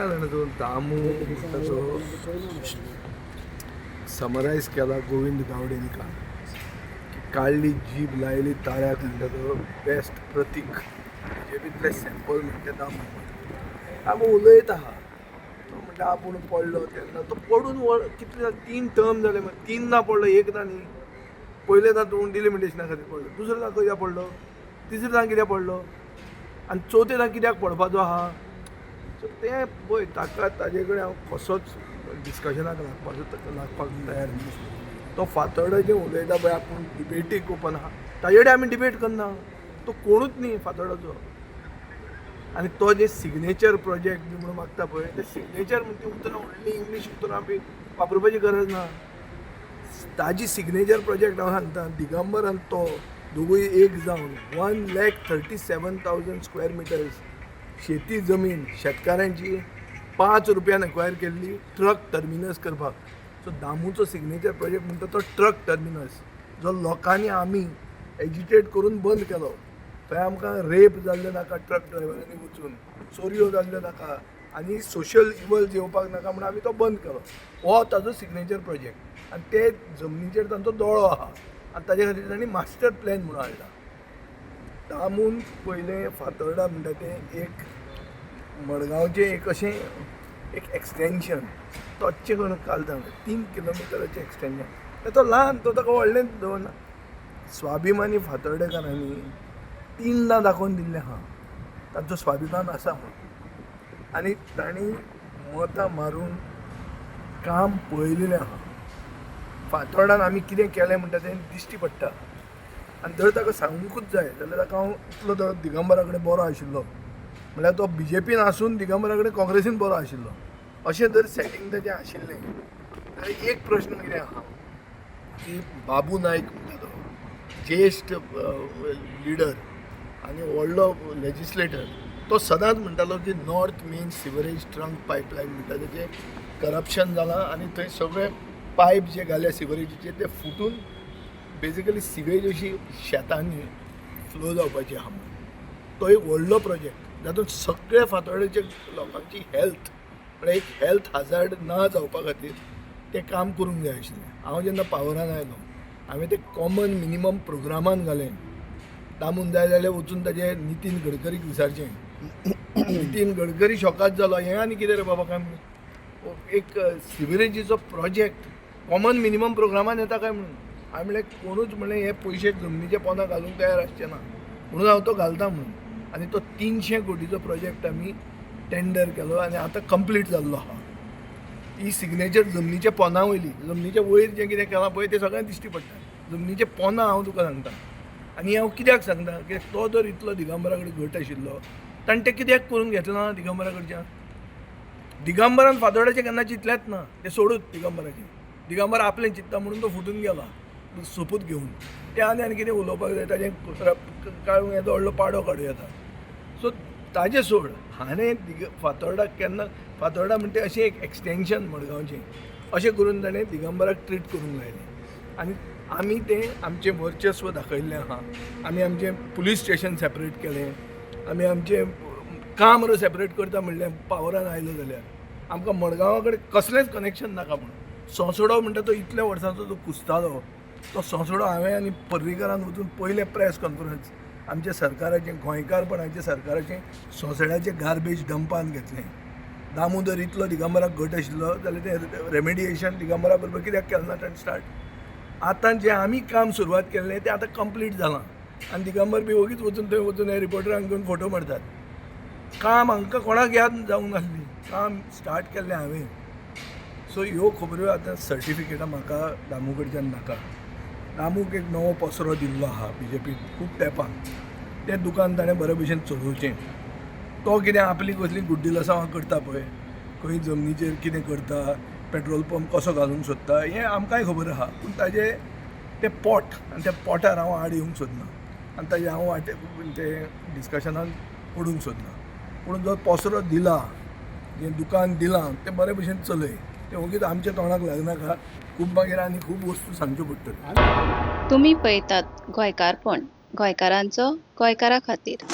जाणा तो दामू तो समरायज केला गोविंद गावडेनी का काळली जीभ लायली ताळ्याक म्हणटा तो बेस्ट प्रतीक जेबीतले सॅम्पल म्हणटा दामू आमी उलयत आहा तो म्हणटा आपूण पडलो तेन्ना तो पडून कितले 3 टर्म जाले 3दा पडलो एकदा न्ही पयलेंदा तूं डिलिमिटेशना खातीर पडलो दुसरेदा कित्याक पडलो तिसरेदा कित्याक पडलो आनी चवथेदा कित्याक पडपाचो आहा सो तें पळय ताका ताजे कडेन हांव कसोच डिस्कशनाक लागपाक तयार न्ही तो फातर्डो जें उलयता पळय आपूण डिबेटीक ओपन आहा ताजे कडेन आमी डिबेट करना तो कोणूच न्ही फातर्डोचो आनी तो जे सिग्नेचर प्रोजेक्ट बी म्हणून मागता पळय ते सिग्नेचर म्हणजे ती उतरां व्हडली इंग्लीश उतरां बी वापरपाची गरज ना ताजी सिग्नेचर प्रोजेक्ट हांव सांगता दिगंबर आनी तो दोगूय एक जावन 1,37,000 स्क्वेअर मिटर्स शेती जमीन शेतकारांची 5 रुपयान एक्वायर केल्ली ट्रक टर्मिनस करपाक सो दामूचो सिग्नेचर प्रोजेक्ट म्हणटा तो ट्रक टर्मिनस जो लोकांनी आमी एजिटेट करून बंद केलो थंय आमकां रेप जाल्ले नाका ट्रक ड्रायव्हरांनी वचून चोरयो जाल्ल्यो नाका आनी सोशल इवल जेवपाक नाका म्हणून आमी तो बंद केलो हो ताजो सिग्नेचर प्रोजेक्ट आनी ते जमनीचेर तांचो दोळो आहा आनी ताजे खातीर तांणी मास्टर प्लॅन म्हणून हाडला दामून पयलें फातर्डा म्हणटा तें एक मडगांवचें एक अशें एक एक्सटेंशन तोच्चे करून कालता 3 किलोमिटराचें एक्सटेंशन तो ल्हान तो ताका व्हडलें दवरना स्वाभिमानी फातर्डेकारांनी 3दा दाखोवन दिल्लें आहा तांचो स्वाभिमान आसा म्हणून आनी तांणी मतां मारून काम पळयलेलें आहा फातोर्डान आमी कितें केलें म्हणटा तें दिश्टी पडटा आनी जर ताका सांगूंकूच जाय जाल्यार ताका हांव इतलो तो दिगंबरा कडेन बरो आशिल्लो म्हळ्यार तो BJPन आसून दिगंबरा कडेन काँग्रेसीन बरो आशिल्लो अशें जर सेटींग ताचें आशिल्लें जाल्यार एक प्रश्न कितें आहा की बाबू नायक म्हणटा तो ज्येश्ठ लिडर आनी व्हडलो लेजिस्लेटर तो सदांच म्हणटालो की north main sewerage trunk pipeline म्हणटा तेजें करप्शन जालां आनी थंय सगळे पायप जे घाल्या सिवरेजीचे ते फुटून बेजिकली सिवेज अशी शेतांनी फ्लो जावपाची आहा तो एक व्हडलो प्रोजेक्ट जातूंत सगळे फातोर्डेचे लोकांची हेल्थ म्हळ्यार एक हेल्थ हाजार्ड ना जावपा खातीर तें काम करूंक जाय आशिल्लें हांव जेन्ना पावरान आयलो हांवें तें कॉमन मिनिमम प्रोग्रामान घालें दामून जाय जाल्यार वचून ताजें नितीन गडकरीक विचारचें नितीन गडकरी शॉकाच जालो हें आनी कितें रे बाबा काम एक सिवरेजीचो प्रोजेक्ट कॉमन मिनिमम प्रोग्रामान येता काय म्हणून हांवें म्हणलें कोणूच म्हणलें हे पयशे जमनीचे पोंदा घालूंक तयार आसचे ना म्हणून हांव तो घालता म्हणून आनी तो 300 कोटीचो प्रोजेक्ट आमी टेंडर केलो आनी आतां कंप्लीट जाल्लो आहा ही सिग्नेचर जमनीच्या पोंदा वयली जमनीच्या वयर जें कितें केलां पळय तें सगळ्यांक दिश्टी पडटा जमनीचे पोंदा हांव तुका सांगता आनी हांव कित्याक सांगता की तो जर इतलो दिगंबरा कडेन घट आशिल्लो ताणें तें कित्याक करून घेतलो ना दिगंबरा कडच्यान दिगंबरान फातोर्डाचें केन्ना चिंतलेंच ना तें सोडूत दिगंबराचें दिगंबर आपलें चिंतता म्हणून तो फुटून गेला सोपूत घेवन ते आनी कितें उलोवपाक जाय ताजें काळूंक येता व्हडलो पाडो काडूं येता सो ताजें सोड हाणें फातोर्डाक केन्ना फातोर्डा म्हणटा अशें एक एक्सटेंशन मडगांवचें अशें करून ताणें दिगंबराक ट्रीट करूंक लायलें आनी आमी तें आमचें वर्चस्व दाखयल्लें आहा आमी आमचें पुलीस स्टेशन सेपरेट केलें आमी आमचें काम सेपरेट करता म्हणलें पावरान आयलो जाल्यार आमकां मडगांवा कडेन कसलेंच कनेक्शन नाका म्हणून सोंसडो म्हणटा तो इतल्या वर्सांचो जो कुसतालो तो सोंसडो हांवें आनी पर्रीकरान वचून पयलें प्रेस कॉन्फरन्स आमच्या सरकाराचें गोंयकारपणाच्या सरकाराचें सोंसड्याचें गार्बेज डंपान घेतलें दामोदर इतलो दिगंबराक घट आशिल्लो जाल्यार तें रेमेडिएशन दिगंबरा बरोबर कित्याक केलें ना ताणें स्टार्ट आतां जें आमी काम सुरवात केल्लें तें आतां कंप्लीट जालां आनी दिगंबर बी वगीच वचून थंय वचून हे रिपोर्टरांक घेवन फोटो मारतात काम हांकां कोणाक याद जावंक नासली काम स्टार्ट केल्लें हांवें सो ह्यो खबऱ्यो आतां सर्टिफिकेटां म्हाका दामू कडच्यान नाका दामूक एक नवो पसरो दिल्लो आहा BJP खूब तेंपान तें दुकान ताणें बरे भशेन चलोवचें तो कितें आपली कसली गुड्डिलसांवां करता पळय खंय जमनीचेर कितें करता पेट्रोल पंप कसो घालूंक सोदता हें आमकांय खबर आहा पूण ताजें तें पोट आनी त्या पोटार हांव आड येवंक सोदना आनी ताजें हांव तें डिस्कशनान पडूंक सोदना पूण जो पसरो दिला जें दुकान दिलां तें बरे भशेन चलय तें वगीच आमच्या तोंडाक लागनाका खूब मागीर आनी खूब वस्तू सांगच्यो पडटल्यो तुम्ही पळयतात गोंयकारपण गोंयकारांचो गोंयकारा खातीर